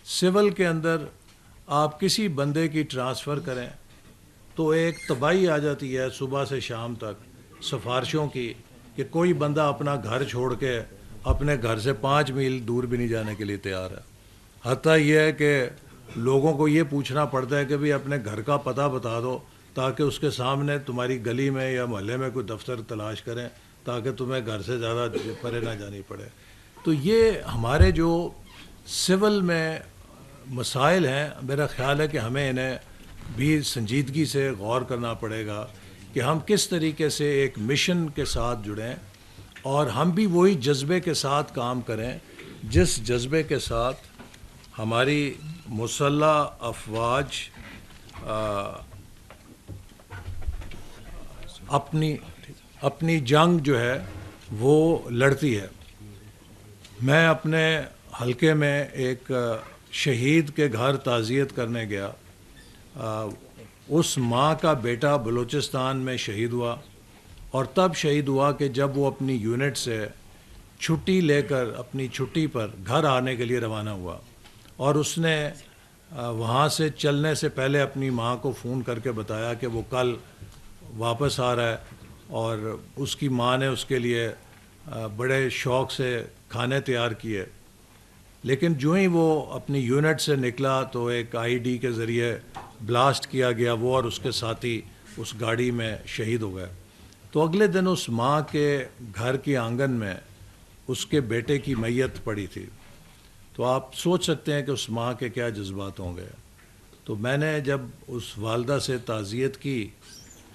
Civil کے اندر آپ کسی بندے کی ٹرانسفر کریں تو ایک تباہی آ جاتی ہے صبح سے شام تک سفارشوں کی کہ کوئی بندہ اپنا گھر چھوڑ کے اپنے گھر سے 5 میل دور بھی نہیں جانے کے لیے تیار ہے. حتیٰ یہ ہے کہ لوگوں کو یہ پوچھنا پڑتا ہے کہ بھئی اپنے گھر کا پتہ بتا دو تاکہ اس کے سامنے تمہاری گلی میں یا محلے میں کوئی دفتر تلاش کریں تاکہ تمہیں گھر سے زیادہ پرے نہ جانی پڑے. تو یہ ہمارے جو سول میں مسائل ہیں، میرا خیال ہے کہ ہمیں انہیں بھی سنجیدگی سے غور کرنا پڑے گا کہ ہم کس طریقے سے ایک مشن کے ساتھ جڑیں اور ہم بھی وہی جذبے کے ساتھ کام کریں جس جذبے کے ساتھ ہماری مسلح افواج اپنی جنگ جو ہے وہ لڑتی ہے. میں اپنے حلقے میں ایک شہید کے گھر تعزیت کرنے گیا. اس ماں کا بیٹا بلوچستان میں شہید ہوا اور تب شہید ہوا کہ جب وہ اپنی یونٹ سے چھٹی لے کر اپنی چھٹی پر گھر آنے کے لیے روانہ ہوا اور اس نے وہاں سے چلنے سے پہلے اپنی ماں کو فون کر کے بتایا کہ وہ کل واپس آ رہا ہے اور اس کی ماں نے اس کے لیے بڑے شوق سے کھانے تیار کیے. لیکن جو ہی وہ اپنی یونٹ سے نکلا تو ایک آئی ڈی کے ذریعے بلاسٹ کیا گیا، وہ اور اس کے ساتھی اس گاڑی میں شہید ہو گئے. تو اگلے دن اس ماں کے گھر کے آنگن میں اس کے بیٹے کی میت پڑی تھی. تو آپ سوچ سکتے ہیں کہ اس ماں کے کیا جذبات ہوں گے. تو میں نے جب اس والدہ سے تعزیت کی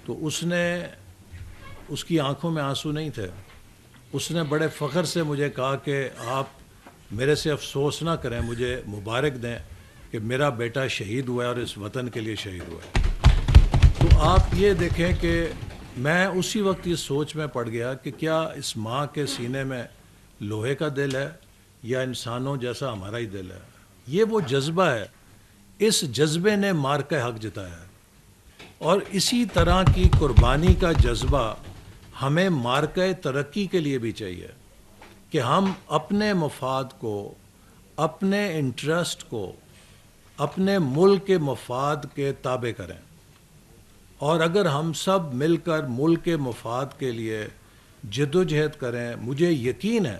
تو اس کی آنکھوں میں آنسو نہیں تھے. اس نے بڑے فخر سے مجھے کہا کہ آپ میرے سے افسوس نہ کریں، مجھے مبارک دیں کہ میرا بیٹا شہید ہوا ہے اور اس وطن کے لیے شہید ہوا ہے. تو آپ یہ دیکھیں کہ میں اسی وقت یہ سوچ میں پڑ گیا کہ کیا اس ماں کے سینے میں لوہے کا دل ہے یا انسانوں جیسا ہمارا ہی دل ہے. یہ وہ جذبہ ہے، اس جذبے نے مارکہ حق جتایا ہے اور اسی طرح کی قربانی کا جذبہ ہمیں مارکہ ترقی کے لیے بھی چاہیے کہ ہم اپنے مفاد کو، اپنے انٹرسٹ کو اپنے ملک کے مفاد کے تابع کریں. اور اگر ہم سب مل کر ملک کے مفاد کے لیے جدوجہد کریں، مجھے یقین ہے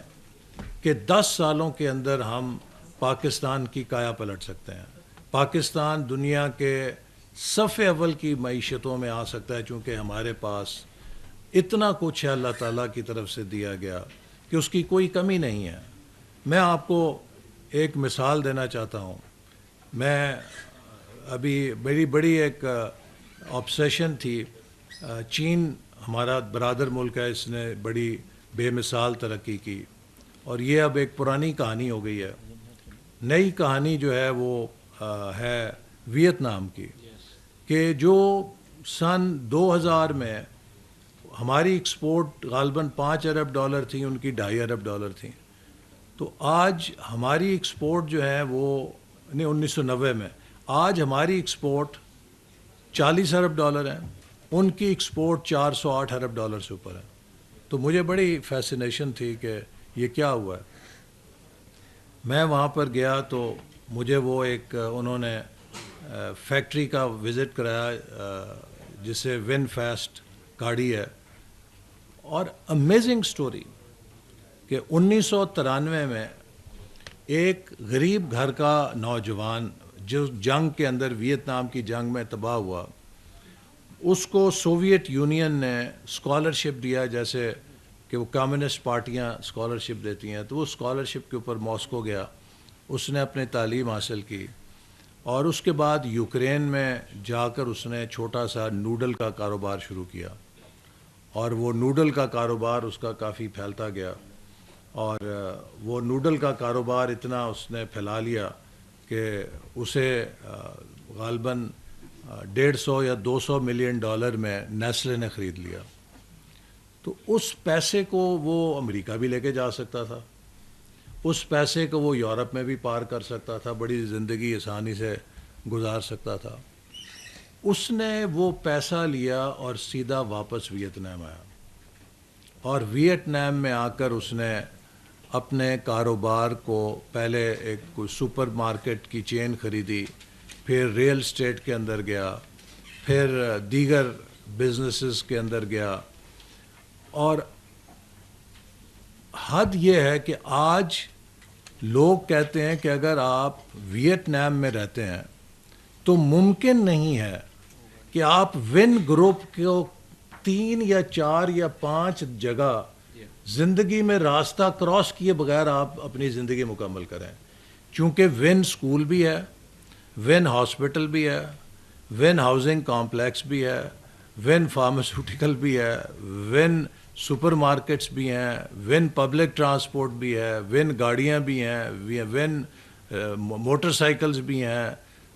کہ 10 سالوں کے اندر ہم پاکستان کی کایا پلٹ سکتے ہیں. پاکستان دنیا کے صف اول کی معیشتوں میں آ سکتا ہے چونکہ ہمارے پاس اتنا کچھ ہے اللہ تعالیٰ کی طرف سے دیا گیا کہ اس کی کوئی کمی نہیں ہے. میں آپ کو ایک مثال دینا چاہتا ہوں. میں میری بڑی ایک آبسیشن تھی. چین ہمارا برادر ملک ہے، اس نے بڑی بے مثال ترقی کی اور یہ اب ایک پرانی کہانی ہو گئی ہے. نئی کہانی جو ہے وہ ہے ویتنام کی، کہ جو سن 2000 میں ہماری ایکسپورٹ غالباً $5 ارب تھیں، ان کی $2.5 ارب تھیں. تو آج ہماری ایکسپورٹ جو ہے وہ 1990 میں، آج ہماری ایکسپورٹ $40 ارب ہیں، ان کی ایکسپورٹ $408 ارب سے اوپر ہے. تو مجھے بڑی فیسینیشن تھی کہ یہ کیا ہوا ہے. میں وہاں پر گیا تو مجھے وہ ایک انہوں نے فیکٹری کا وزٹ کرایا جسے ون فیسٹ گاڑی ہے، اور امیزنگ سٹوری کہ 1993 میں ایک غریب گھر کا نوجوان جو جنگ کے اندر ویتنام کی جنگ میں تباہ ہوا، اس کو سوویت یونین نے اسکالرشپ دیا، جیسے کہ وہ کمیونسٹ پارٹیاں اسکالرشپ دیتی ہیں. تو وہ اسکالرشپ کے اوپر ماسکو گیا، اس نے اپنی تعلیم حاصل کی اور اس کے بعد یوکرین میں جا کر اس نے چھوٹا سا نوڈل کا کاروبار شروع کیا اور وہ نوڈل کا کاروبار اس کا کافی پھیلتا گیا اور وہ نوڈل کا کاروبار اتنا اس نے پھیلا لیا کہ اسے غالباً $150 یا $200 ملین میں نیسلے نے خرید لیا. تو اس پیسے کو وہ امریکہ بھی لے کے جا سکتا تھا، اس پیسے کو وہ یورپ میں بھی پار کر سکتا تھا، بڑی زندگی آسانی سے گزار سکتا تھا. اس نے وہ پیسہ لیا اور سیدھا واپس ویتنام آیا اور ویتنام میں آ کر اس نے اپنے کاروبار کو پہلے ایک کوئی سپر مارکیٹ کی چین خریدی، پھر ریئل اسٹیٹ کے اندر گیا، پھر دیگر بزنسز کے اندر گیا. اور حد یہ ہے کہ آج لوگ کہتے ہیں کہ اگر آپ ویتنام میں رہتے ہیں تو ممکن نہیں ہے کہ آپ ون گروپ کو 3 یا 4 یا 5 جگہ زندگی میں راستہ کراس کیے بغیر آپ اپنی زندگی مکمل کریں. چونکہ ون اسکول بھی ہے، ون ہاسپٹل بھی ہے، ون ہاؤسنگ کامپلیکس بھی ہے، ون فارماسیوٹیکل بھی ہے، ون سپر مارکیٹس بھی ہیں، ون پبلک ٹرانسپورٹ بھی ہے، ون گاڑیاں بھی ہیں، ون موٹر سائیکلز بھی ہیں.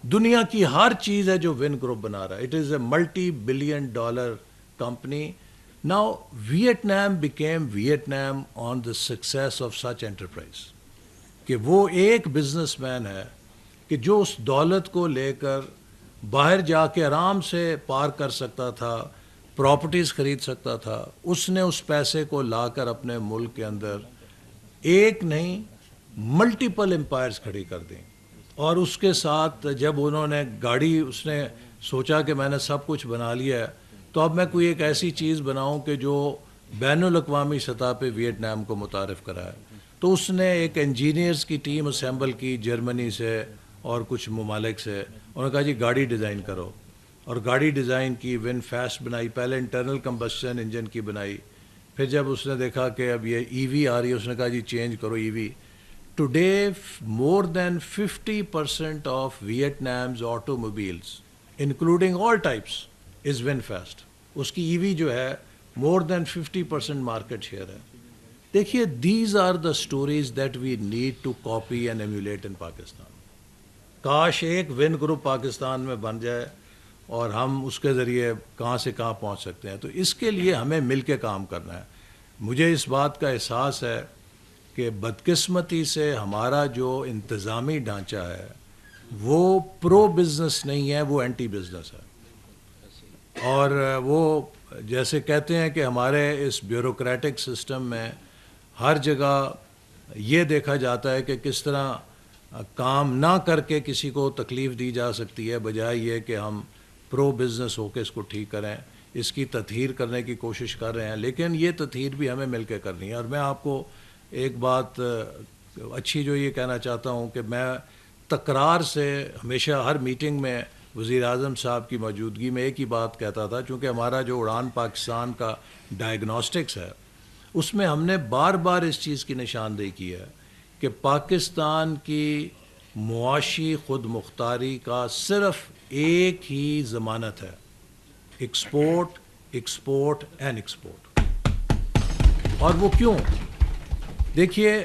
دنیا کی ہر چیز ہے جو ون گروپ بنا رہا ہے. It is a multi billion dollar company. Now, Vietnam became Vietnam on the success of such enterprise. کہ وہ ایک بزنس مین ہے کہ جو اس دولت کو لے کر باہر جا کے آرام سے پار کر سکتا تھا، پراپرٹیز خرید سکتا تھا. اس نے اس پیسے کو لا کر اپنے ملک کے اندر ایک نہیں ملٹیپل امپائرز کھڑی کر دیں. اور اس کے ساتھ جب انہوں نے گاڑی، اس نے سوچا کہ میں نے سب کچھ بنا لیا ہے تو اب میں کوئی ایک ایسی چیز بناؤں کہ جو بین الاقوامی سطح پہ ویتنام کو متعارف کرائے. تو اس نے ایک انجینئرز کی ٹیم اسمبل کی جرمنی سے اور کچھ ممالک سے. انہوں نے کہا جی گاڑی ڈیزائن کرو، اور گاڑی ڈیزائن کی، ون فاسٹ بنائی. پہلے انٹرنل کمبشن انجن کی بنائی، پھر جب اس نے دیکھا کہ اب یہ ای وی آ رہی ہے اس نے کہا جی چینج کرو E V. Today more than 50% of Vietnam's automobiles including all types is VinFast. اس کی ای وی جو ہے مور دین 50% مارکیٹ شیئر ہے. دیکھیے these are the stories that we need to copy and emulate in Pakistan. کاش ایک one group Pakistan میں بن جائے اور ہم اس کے ذریعے کہاں سے کہاں پہنچ سکتے ہیں. تو اس کے لیے ہمیں مل کے کام کرنا ہے. مجھے اس بات کا احساس ہے کہ بدقسمتی سے ہمارا جو انتظامی ڈھانچہ ہے وہ پرو بزنس نہیں ہے، وہ اینٹی بزنس ہے. اور وہ جیسے کہتے ہیں کہ ہمارے اس بیوروکریٹک سسٹم میں ہر جگہ یہ دیکھا جاتا ہے کہ کس طرح کام نہ کر کے کسی کو تکلیف دی جا سکتی ہے، بجائے یہ کہ ہم پرو بزنس ہو کے اس کو ٹھیک کریں. اس کی تطہیر کرنے کی کوشش کر رہے ہیں، لیکن یہ تطہیر بھی ہمیں مل کے کرنی ہے. اور میں آپ کو ایک بات اچھی جو یہ کہنا چاہتا ہوں کہ میں تکرار سے ہمیشہ ہر میٹنگ میں وزیر اعظم صاحب کی موجودگی میں ایک ہی بات کہتا تھا، چونکہ ہمارا جو اڑان پاکستان کا ڈائگنوسٹکس ہے اس میں ہم نے بار بار اس چیز کی نشاندہی کی ہے کہ پاکستان کی معاشی خود مختاری کا صرف ایک ہی ضمانت ہے، ایکسپورٹ، ایکسپورٹ اینڈ ایکسپورٹ. اور وہ کیوں؟ دیکھیے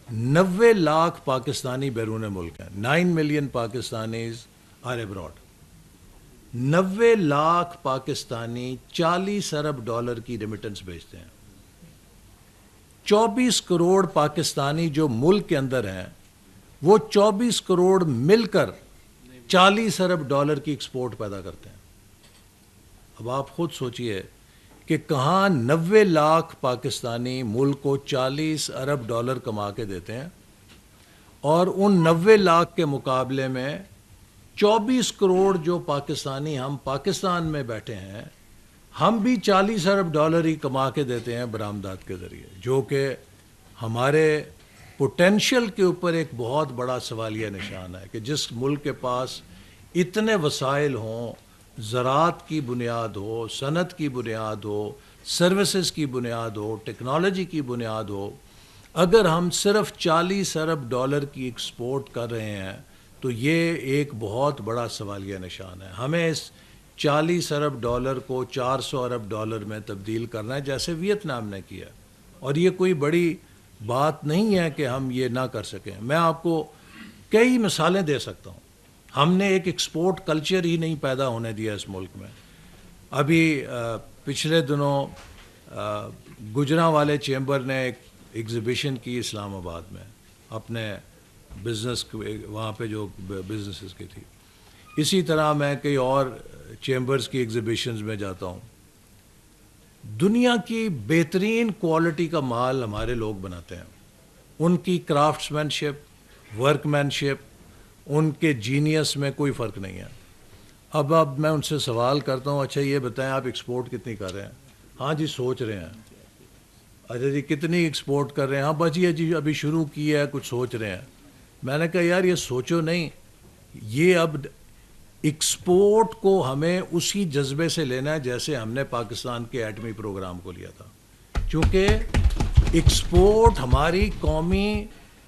90 لاکھ پاکستانی بیرون ملک ہیں. 9 million Pakistanis are abroad. 90 lakh Pakistani 40 ارب ڈالر کی ریمیٹنس بھیجتے ہیں. 24 کروڑ پاکستانی جو ملک کے اندر ہیں وہ 24 کروڑ مل کر 40 ارب ڈالر کی ایکسپورٹ پیدا کرتے ہیں. اب آپ خود سوچئے کہ کہاں 90 لاکھ پاکستانی ملک کو 40 ارب ڈالر کما کے دیتے ہیں، اور ان 90 لاکھ کے مقابلے میں 24 کروڑ جو پاکستانی ہم پاکستان میں بیٹھے ہیں ہم بھی 40 ارب ڈالر ہی کما کے دیتے ہیں برآمدات کے ذریعے، جو کہ ہمارے پوٹینشیل کے اوپر ایک بہت بڑا سوالیہ نشان ہے کہ جس ملک کے پاس اتنے وسائل ہوں، زراعت کی بنیاد ہو، صنعت کی بنیاد ہو، سروسز کی بنیاد ہو، ٹیکنالوجی کی بنیاد ہو، اگر ہم صرف 40 ارب ڈالر کی ایکسپورٹ کر رہے ہیں تو یہ ایک بہت بڑا سوالیہ نشان ہے. ہمیں اس 40 ارب ڈالر کو 400 ارب ڈالر میں تبدیل کرنا ہے جیسے ویتنام نے کیا. اور یہ کوئی بڑی بات نہیں ہے کہ ہم یہ نہ کر سکیں. میں آپ کو کئی مثالیں دے سکتا ہوں. ہم نے ایک ایکسپورٹ کلچر ہی نہیں پیدا ہونے دیا اس ملک میں. ابھی پچھلے دنوں گجرانوالے چیمبر نے ایک ایگزیبیشن کی اسلام آباد میں اپنے بزنس، وہاں پہ جو بزنسز کی تھی. اسی طرح میں کئی اور چیمبرز کی ایگزیبیشنز میں جاتا ہوں. دنیا کی بہترین کوالٹی کا مال ہمارے لوگ بناتے ہیں. ان کی کرافٹس مین شپ، ورک مین شپ، ان کے جینیس میں کوئی فرق نہیں ہے. اب میں ان سے سوال کرتا ہوں، اچھا یہ بتائیں آپ ایکسپورٹ کتنی کر رہے ہیں؟ ہاں جی سوچ رہے ہیں. اچھا جی کتنی ایکسپورٹ کر رہے ہیں؟ ہاں بس یہ جی ابھی شروع کی ہے، کچھ سوچ رہے ہیں. میں نے کہا یار یہ سوچو نہیں، یہ اب ایکسپورٹ کو ہمیں اسی جذبے سے لینا ہے جیسے ہم نے پاکستان کے ایٹمی پروگرام کو لیا تھا. چونکہ ایکسپورٹ ہماری قومی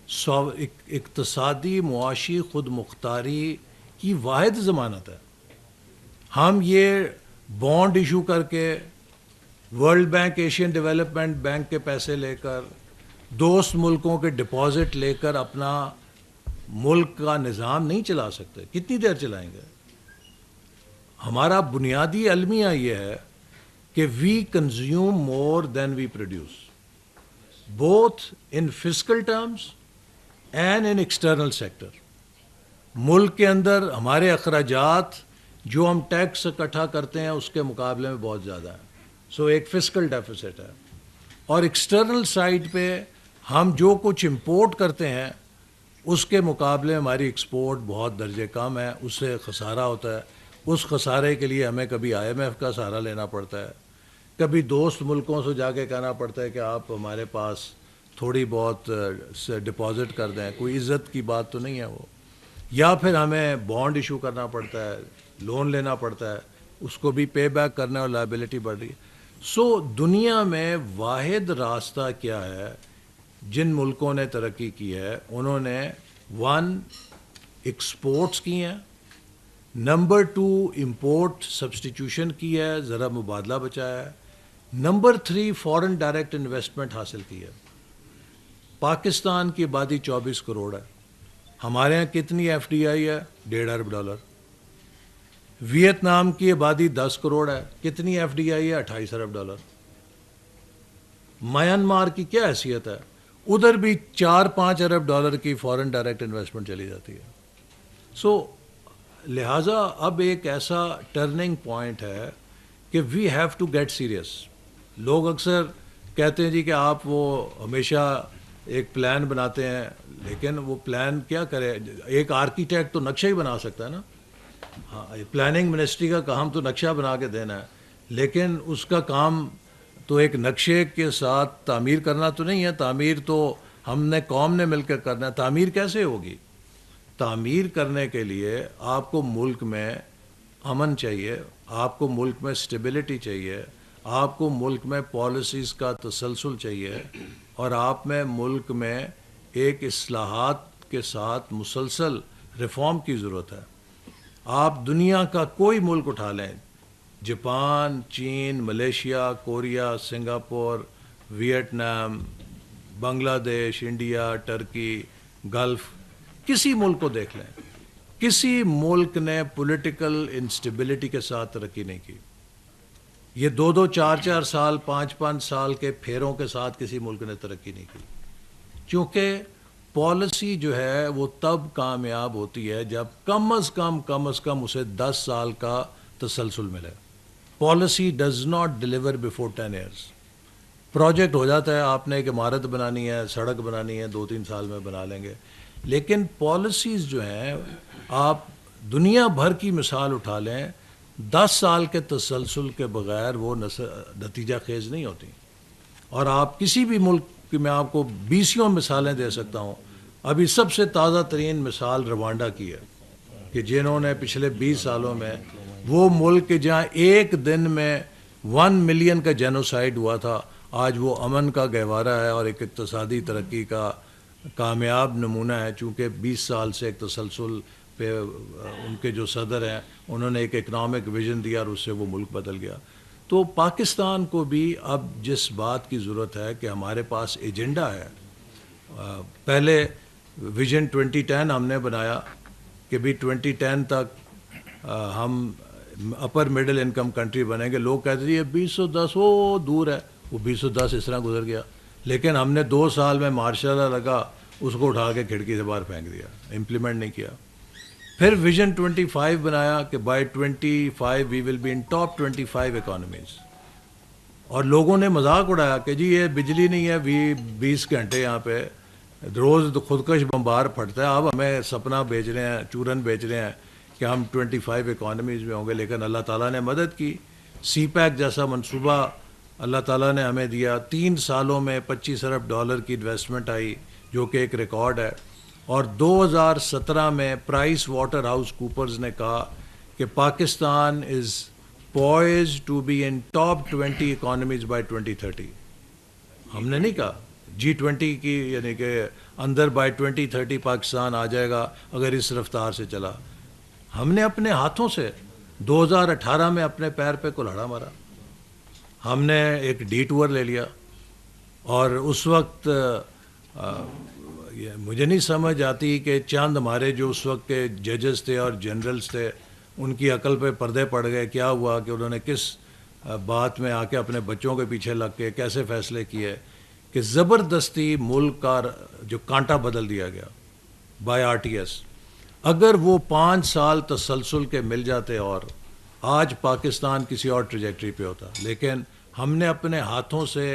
اقتصادی معاشی خود مختاری کی واحد ضمانت ہے. ہم یہ بانڈ ایشو کر کے، world bank, Asian development bank کے پیسے لے کر، دوست ملکوں کے ڈپازٹ لے کر اپنا ملک کا نظام نہیں چلا سکتے. کتنی دیر چلائیں گے؟ ہمارا بنیادی المیہ یہ ہے کہ we consume more than we produce, both in physical terms and in external sector. ملک کے اندر ہمارے اخراجات جو ہم ٹیکس اکٹھا کرتے ہیں اس کے مقابلے میں بہت زیادہ ہیں. سو ایک فسکل ڈیفیسٹ ہے. اور ایکسٹرنل سائڈ پہ ہم جو کچھ امپورٹ کرتے ہیں اس کے مقابلے ہماری ایکسپورٹ بہت درجے کم ہے، اس سے خسارہ ہوتا ہے. اس خسارے کے لیے ہمیں کبھی IMF کا سہارا لینا پڑتا ہے، کبھی دوست ملکوں سے جا کے کہنا پڑتا ہے کہ آپ ہمارے پاس تھوڑی بہت ڈپازٹ کر دیں. کوئی عزت کی بات تو نہیں ہے وہ. یا پھر ہمیں بانڈ ایشو کرنا پڑتا ہے، لون لینا پڑتا ہے، اس کو بھی پے بیک کرنا اور لائبلٹی بڑھ رہی ہے. سو دنیا میں واحد راستہ کیا ہے؟ جن ملکوں نے ترقی کی ہے انہوں نے 1 ایکسپورٹس کی ہیں، نمبر 2 امپورٹ سبسٹیٹیوشن کی ہے، ذرا مبادلہ بچایا ہے، نمبر 3 فورن ڈائریکٹ انویسٹمنٹ حاصل کی ہے. پاکستان کی آبادی 24 کروڑ ہے، ہمارے ہاں کتنی FDI ہے؟ $1.5 ارب. ویتنام کی آبادی 10 کروڑ ہے، کتنی FDI ہے؟ $28 ارب. میانمار کی کیا حیثیت ہے؟ ادھر بھی $4-5 ارب کی فورن ڈائریکٹ انویسٹمنٹ چلی جاتی ہے. سو لہٰذا اب ایک ایسا ٹرننگ پوائنٹ ہے کہ we have to get serious. لوگ اکثر کہتے ہیں جی کہ آپ وہ ہمیشہ ایک پلان بناتے ہیں، لیکن وہ پلان کیا کرے؟ ایک آرکیٹیکٹ تو نقشہ ہی بنا سکتا ہے نا. ہاں پلاننگ منسٹری کا کام تو نقشہ بنا کے دینا ہے، لیکن اس کا کام تو ایک نقشے کے ساتھ تعمیر کرنا تو نہیں ہے. تعمیر تو ہم نے قوم نے مل کر کرنا ہے. تعمیر کیسے ہوگی؟ تعمیر کرنے کے لیے آپ کو ملک میں امن چاہیے، آپ کو ملک میں سٹیبلٹی چاہیے، آپ کو ملک میں پالیسیز کا تسلسل چاہیے، اور آپ میں ملک میں ایک اصلاحات کے ساتھ مسلسل ریفارم کی ضرورت ہے. آپ دنیا کا کوئی ملک اٹھا لیں، جاپان، چین، ملیشیا، کوریا، سنگاپور، ویتنام، بنگلہ دیش، انڈیا، ٹرکی، گلف، کسی ملک کو دیکھ لیں، کسی ملک نے پولیٹیکل انسٹیبلٹی کے ساتھ ترقی نہیں کی. یہ 2-2, 4-4 سال، 5-5 سال کے پھیروں کے ساتھ کسی ملک نے ترقی نہیں کی. کیونکہ پالیسی جو ہے وہ تب کامیاب ہوتی ہے جب کم از کم اسے 10 سال کا تسلسل ملے. Policy does not deliver before 10 years. Project ہو جاتا ہے، آپ نے ایک عمارت بنانی ہے، سڑک بنانی ہے، 2-3 سال میں بنا لیں گے، لیکن پالیسیز جو ہیں آپ دنیا بھر کی مثال اٹھا لیں، 10 سال کے تسلسل کے بغیر وہ نتیجہ خیز نہیں ہوتی. اور آپ کسی بھی ملک کی میں آپ کو 20 مثالیں دے سکتا ہوں. ابھی سب سے تازہ ترین مثال روانڈا کی ہے کہ جنہوں نے پچھلے 20 سالوں میں وہ ملک جہاں ایک دن میں 1 ملین کا جینوسائیڈ ہوا تھا، آج وہ امن کا گہوارہ ہے اور ایک اقتصادی ترقی کا کامیاب نمونہ ہے. چونکہ 20 سال سے ایک تسلسل پہ ان کے جو صدر ہیں انہوں نے ایک اکنامک ویژن دیا اور اس سے وہ ملک بدل گیا. تو پاکستان کو بھی اب جس بات کی ضرورت ہے کہ ہمارے پاس ایجنڈا ہے. پہلے ویژن 2010 ہم نے بنایا کہ بھی 2010 تک ہم اپر مڈل انکم کنٹری بنیں گے. لوگ کہتے ہیں یہ 2010 وہ دور ہے، وہ 2010 اس طرح گزر گیا، لیکن ہم نے 2 سال میں ماشاء اللہ لگا اس کو اٹھا کے کھڑکی سے باہر پھینک دیا، امپلیمنٹ نہیں کیا. پھر ویژن 25 بنایا کہ by 25 we will be in top 25 economies. اور لوگوں نے مذاق اڑایا کہ جی یہ بجلی نہیں ہے 20 گھنٹے یہاں پہ روز خودکش بمبار پھٹتا ہے. اب ہمیں سپنا بیچ رہے ہیں, چورن بیچ رہے ہیں کہ ہم 25 اکانومیز میں ہوں گے, لیکن اللہ تعالیٰ نے مدد کی. سی پیک جیسا منصوبہ اللہ تعالیٰ نے ہمیں دیا. 3 سالوں میں $25 ارب کی انویسٹمنٹ آئی, جو کہ ایک ریکارڈ ہے. اور 2017 میں پرائس واٹر ہاؤس کوپرز نے کہا کہ Pakistan is poised to be in top 20 economies by 2030. ہم نے نہیں کہا G20 کی, یعنی کہ اندر بائی 2030 پاکستان آ جائے گا اگر اس رفتار سے چلا. ہم نے اپنے ہاتھوں سے 2018 میں اپنے پیر پہ کلہاڑا مارا. ہم نے ایک ڈی ٹور لے لیا, اور اس وقت مجھے نہیں سمجھ آتی کہ چند ہمارے جو اس وقت کے ججز تھے اور جنرلز تھے, ان کی عقل پہ پردے پڑ گئے. کیا ہوا کہ انہوں نے کس بات میں آ کے اپنے بچوں کے پیچھے لگ کے کیسے فیصلے کیے کہ زبردستی ملک کا جو کانٹا بدل دیا گیا بائی RTS. اگر وہ 5 سال تسلسل کے مل جاتے اور آج پاکستان کسی اور ٹریجیکٹری پہ ہوتا, لیکن ہم نے اپنے ہاتھوں سے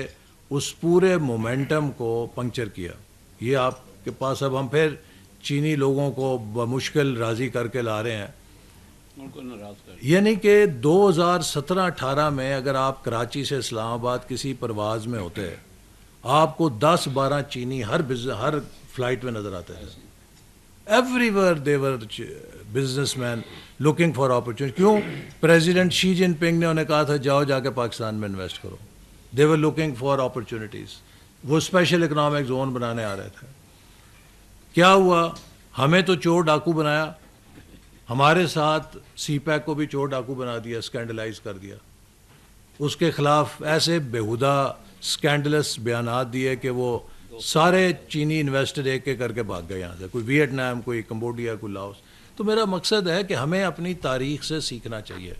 اس پورے مومنٹم کو پنکچر کیا. یہ آپ کے پاس اب ہم پھر چینی لوگوں کو بمشکل راضی کر کے لا رہے ہیں. یعنی کہ 2017-18 میں اگر آپ کراچی سے اسلام آباد کسی پرواز میں ہوتے, آپ کو 10-12 چینی ہر فلائٹ میں نظر آتے تھے. Every where they were business man looking for opportunity. کیوں؟ پریزیڈنٹ شی جن پنگ نے انہیں کہا تھا جاؤ جا کے پاکستان میں انویسٹ کرو. دے ور لوکنگ فار اپرچونیٹیز. وہ اسپیشل اکنامک زون بنانے آ رہے تھے. کیا ہوا؟ ہمیں تو چور ڈاکو بنایا, ہمارے ساتھ سی پیک کو بھی چور ڈاکو بنا دیا, اسکینڈلائز کر دیا. اس کے خلاف ایسے بیہودہ اسکینڈلس بیانات دیے کہ وہ سارے چینی انویسٹر ایک ایک کر کے بھاگ گئے یہاں سے, کوئی ویٹنام, کوئی کمبوڈیا, کوئی لاؤس. تو میرا مقصد ہے کہ ہمیں اپنی تاریخ سے سیکھنا چاہیے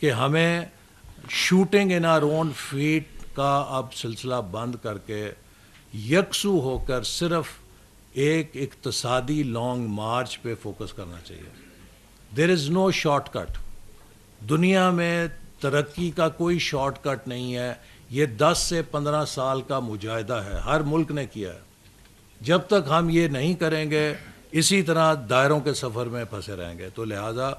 کہ ہمیں shooting in our own feet کا اب سلسلہ بند کر کے یکسو ہو کر صرف ایک اقتصادی لانگ مارچ پہ فوکس کرنا چاہیے. دیر از نو شارٹ کٹ. دنیا میں ترقی کا کوئی شارٹ کٹ نہیں ہے. یہ 10 سے 15 سال کا مجاہدہ ہے, ہر ملک نے کیا ہے. جب تک ہم یہ نہیں کریں گے اسی طرح دائروں کے سفر میں پھنسے رہیں گے. تو لہٰذا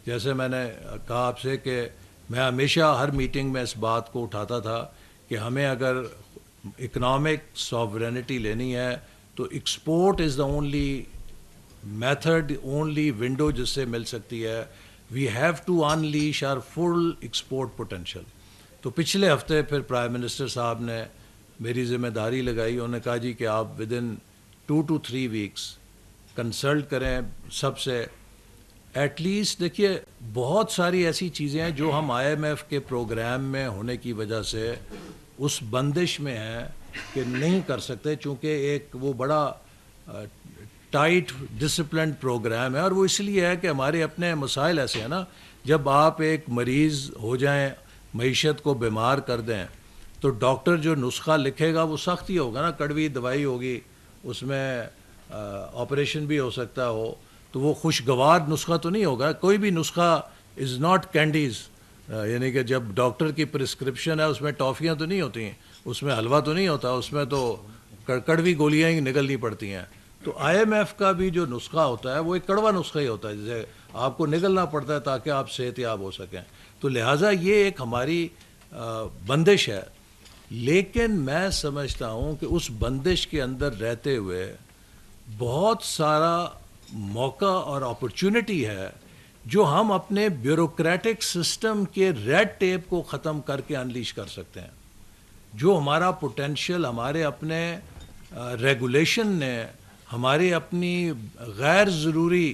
جیسے میں نے کہا آپ سے کہ میں ہمیشہ ہر میٹنگ میں اس بات کو اٹھاتا تھا کہ ہمیں اگر اکنامک ساورینٹی لینی ہے تو export is the only method, only window جس سے مل سکتی ہے. We have to unleash our full export potential. تو پچھلے ہفتے پھر پرائم منسٹر صاحب نے میری ذمہ داری لگائی. انہوں نے کہا جی کہ آپ with in 2 to 3 weeks consult کریں سب سے. ایٹ لیسٹ دیکھیے بہت ساری ایسی چیزیں ہیں جو ہم IMF کے پروگرام میں ہونے کی وجہ سے اس بندش میں ہیں کہ نہیں کر سکتے, چونکہ ایک وہ بڑا ٹائٹ ڈسپلنڈ پروگرام ہے. اور وہ اس لیے ہے کہ ہمارے اپنے مسائل ایسے ہیں نا, جب آپ ایک مریض ہو جائیں, معیشت کو بیمار کر دیں, تو ڈاکٹر جو نسخہ لکھے گا وہ سخت ہی ہوگا نا, کڑوی دوائی ہوگی, اس میں آپریشن بھی ہو سکتا ہو, تو وہ خوشگوار نسخہ تو نہیں ہوگا. کوئی بھی نسخہ از ناٹ کینڈیز, یعنی کہ جب ڈاکٹر کی پرسکرپشن ہے اس میں ٹافیاں تو نہیں ہوتی ہیں, اس میں حلوہ تو نہیں ہوتا, اس میں تو کڑوی گولیاں ہی نکلنی پڑتی ہیں. تو IMF کا بھی جو نسخہ ہوتا ہے وہ ایک کڑوا نسخہ ہی ہوتا ہے, جسے آپ کو نگلنا پڑتا ہے تاکہ آپ صحت یاب ہو سکیں. تو لہٰذا یہ ایک ہماری بندش ہے. لیکن میں سمجھتا ہوں کہ اس بندش کے اندر رہتے ہوئے بہت سارا موقع اور اپرچونٹی ہے جو ہم اپنے بیوروکریٹک سسٹم کے ریڈ ٹیپ کو ختم کر کے انلیش کر سکتے ہیں. جو ہمارا پوٹینشیل ہمارے اپنے ریگولیشن نے, ہماری اپنی غیر ضروری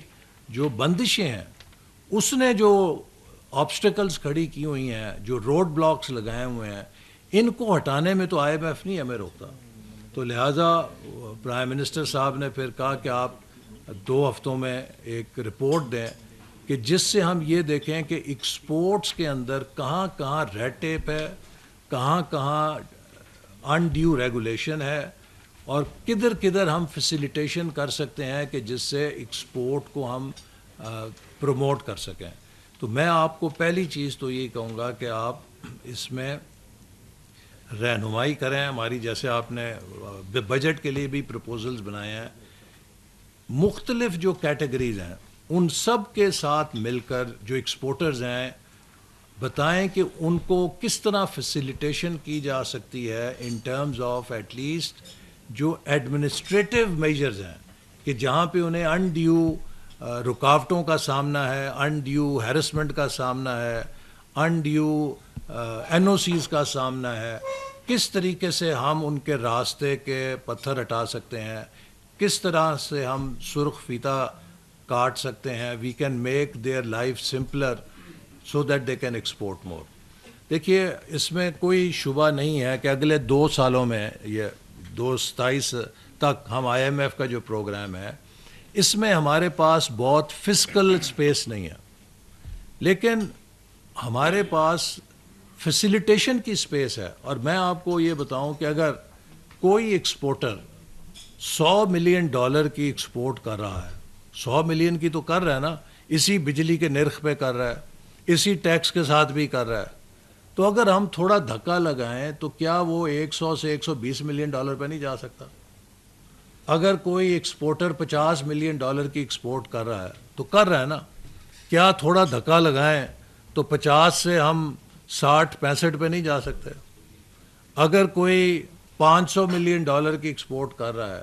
جو بندشیں ہیں, اس نے جو آبسٹیکلز کھڑی کی ہوئی ہیں, جو روڈ بلاکس لگائے ہوئے ہیں, ان کو ہٹانے میں تو IMF نہیں ہمیں روکتا. تو لہٰذا پرائم منسٹر صاحب نے پھر کہا کہ آپ 2 ہفتوں میں ایک رپورٹ دیں کہ جس سے ہم یہ دیکھیں کہ ایکسپورٹس کے اندر کہاں کہاں ریڈ ٹیپ ہے, کہاں کہاں انڈیو ریگولیشن ہے, اور کدھر کدھر ہم فیسیلیٹیشن کر سکتے ہیں کہ جس سے ایکسپورٹ کو ہم پروموٹ کر سکیں. تو میں آپ کو پہلی چیز تو یہ کہوں گا کہ آپ اس میں رہنمائی کریں ہماری، جیسے آپ نے بجٹ کے لیے بھی پروپوزلز بنائے ہیں، مختلف جو کیٹیگریز ہیں ان سب کے ساتھ مل کر جو ایکسپورٹرز ہیں بتائیں کہ ان کو کس طرح فیسیلیٹیشن کی جا سکتی ہے in terms of at least جو ایڈمنسٹریٹو میجرز ہیں، کہ جہاں پہ انہیں انڈیو رکاوٹوں کا سامنا ہے، انڈیو ہیرسمنٹ کا سامنا ہے، انڈیو این او سیز کا سامنا ہے، کس طریقے سے ہم ان کے راستے کے پتھر ہٹا سکتے ہیں، کس طرح سے ہم سرخ فیتہ کاٹ سکتے ہیں، we can make their life simpler so that they can export more. دیکھیے اس میں کوئی شبہ نہیں ہے کہ اگلے 2 سالوں میں، یہ 2027 تک ہم آئی ایم ایف کا جو پروگرام ہے اس میں ہمارے پاس بہت فزیکل اسپیس نہیں ہے، لیکن ہمارے پاس فیسیلیٹیشن کی اسپیس ہے. اور میں آپ کو یہ بتاؤں کہ اگر کوئی ایکسپورٹر $100 ملین کی ایکسپورٹ کر رہا ہے، 100 ملین کی تو کر رہا ہے نا، اسی بجلی کے نرخ پہ کر رہا ہے، اسی ٹیکس کے ساتھ بھی کر رہا ہے، تو اگر ہم تھوڑا دھکا لگائیں تو کیا وہ 100 سے $120 ملین پہ نہیں جا سکتا؟ اگر کوئی ایکسپورٹر $50 ملین کی ایکسپورٹ کر رہا ہے تو کر رہا ہے نا، کیا تھوڑا دھکا لگائیں تو 50 سے ہم 60-65 پہ نہیں جا سکتے؟ اگر کوئی $500 ملین کی ایکسپورٹ کر رہا ہے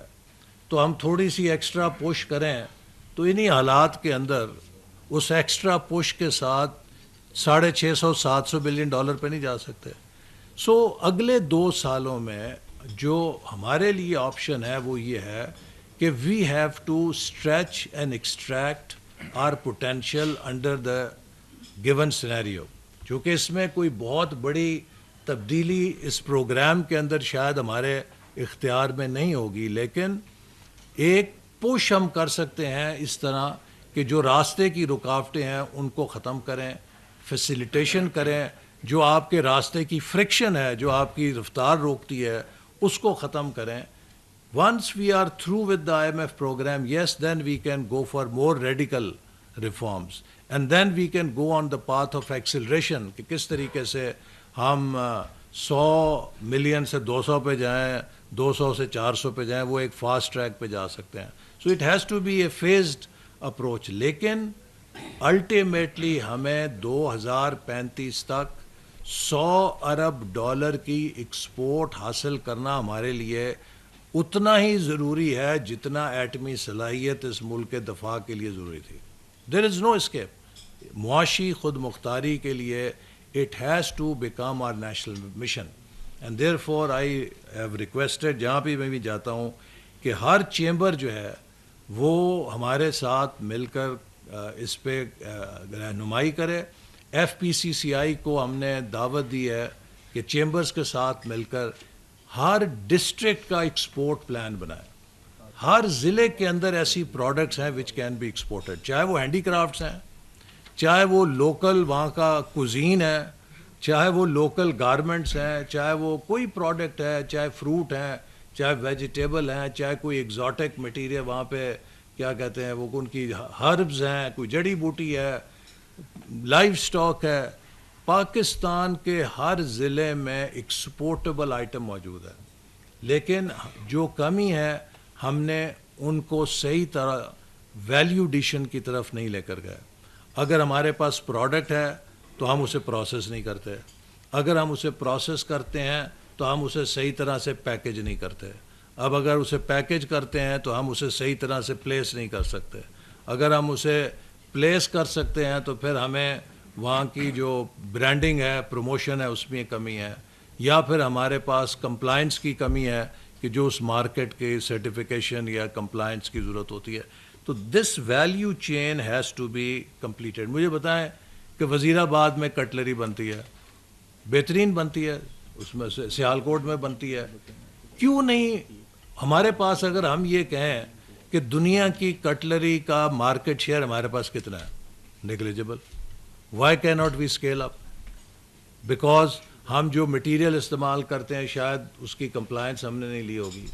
تو ہم تھوڑی سی ایکسٹرا پش کریں تو انہی حالات کے اندر اس ایکسٹرا پش کے ساتھ 650-700 ملین پہ نہیں جا سکتے؟ سو اگلے 2 سالوں میں جو ہمارے لیے آپشن ہے وہ یہ ہے کہ we have to stretch and extract our potential under the given scenario. چونکہ اس میں کوئی بہت بڑی تبدیلی اس پروگرام کے اندر شاید ہمارے اختیار میں نہیں ہوگی، لیکن ایک پش ہم کر سکتے ہیں اس طرح کہ جو راستے کی رکاوٹیں ہیں ان کو ختم کریں، فیسیلیٹیشن کریں، جو آپ کے راستے کی فرکشن ہے، جو آپ کی رفتار روکتی ہے اس کو ختم کریں. Once we are through with the IMF program, yes, then we can go for more radical reforms. And then we can go on the path of acceleration کہ کس طریقے سے ہم 100 ملین سے 200 پہ جائیں، 200 سے 400 پہ جائیں، وہ ایک فاسٹ ٹریک پہ جا سکتے ہیں. So it has to be a phased approach. لیکن الٹیمیٹلی ہمیں 2035 تک $100 ارب کی ایکسپورٹ حاصل کرنا ہمارے لیے اتنا ہی ضروری ہے جتنا ایٹمی صلاحیت اس ملک کے دفاع کے لیے ضروری تھی. There is no escape. معاشی خود مختاری کے لیے it has to become our national mission. And therefore I have requested, جہاں بھی میں جاتا ہوں، کہ ہر چیمبر جو ہے وہ ہمارے ساتھ مل کر اس پہ رہنمائی کرے. ایف پی سی سی آئی کو ہم نے دعوت دی ہے کہ چیمبرز کے ساتھ مل کر ہر ڈسٹرکٹ کا ایکسپورٹ پلان بنائے. ہر ضلع کے اندر ایسی پروڈکٹس ہیں وچ کین بی ایکسپورٹڈ، چاہے وہ ہینڈی کرافٹس ہیں، چاہے وہ لوکل وہاں کا کوزین ہے، چاہے وہ لوکل گارمنٹس ہیں، چاہے وہ کوئی پروڈکٹ ہے، چاہے فروٹ ہیں، چاہے ویجیٹیبل ہیں، چاہے کوئی ایگزاٹک مٹیریل وہاں پہ کیا کہتے ہیں وہ ان کی ہربز ہیں، کوئی جڑی بوٹی ہے، لائف سٹاک ہے. پاکستان کے ہر ضلع میں ایکسپورٹیبل آئٹم موجود ہے، لیکن جو کمی ہے ہم نے ان کو صحیح طرح ویلیو ایڈیشن کی طرف نہیں لے کر گئے. اگر ہمارے پاس پروڈکٹ ہے تو ہم اسے پروسیس نہیں کرتے، اگر ہم اسے پروسیس کرتے ہیں تو ہم اسے صحیح طرح سے پیکج نہیں کرتے. اب اگر اسے پیکج کرتے ہیں تو ہم اسے صحیح طرح سے پلیس نہیں کر سکتے. اگر ہم اسے پلیس کر سکتے ہیں تو پھر ہمیں وہاں کی جو برانڈنگ ہے، پروموشن ہے، اس میں کمی ہے، یا پھر ہمارے پاس کمپلائنس کی کمی ہے کہ جو اس مارکیٹ کے سرٹیفیکیشن یا کمپلائنس کی ضرورت ہوتی ہے. تو this value chain has to be completed. مجھے بتائیں کہ وزیر آباد میں کٹلری بنتی ہے، بہترین بنتی ہے، اس میں سیالکوٹ میں بنتی ہے، کیوں نہیں ہمارے پاس؟ اگر ہم یہ کہیں کہ دنیا کی کٹلری کا مارکیٹ شیئر ہمارے پاس کتنا ہے؟ Negligible. Why cannot we scale up? Because ہم جو مٹیریل استعمال کرتے ہیں شاید اس کی کمپلائنس ہم نے نہیں لی ہوگی،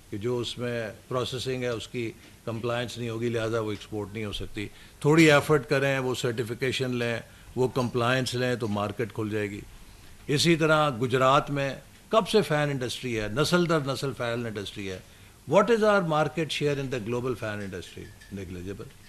کہ جو اس میں پروسیسنگ ہے اس کی کمپلائنس نہیں ہوگی، لہٰذا وہ ایکسپورٹ نہیں ہو سکتی. تھوڑی ایفرٹ کریں، وہ سرٹیفیکیشن لیں، وہ کمپلائنس لیں تو مارکیٹ کھل جائے گی. اسی طرح گجرات میں کب سے فین انڈسٹری ہے, نسل در نسل فین انڈسٹری ہے. What is our market share in the global fan industry? Negligible.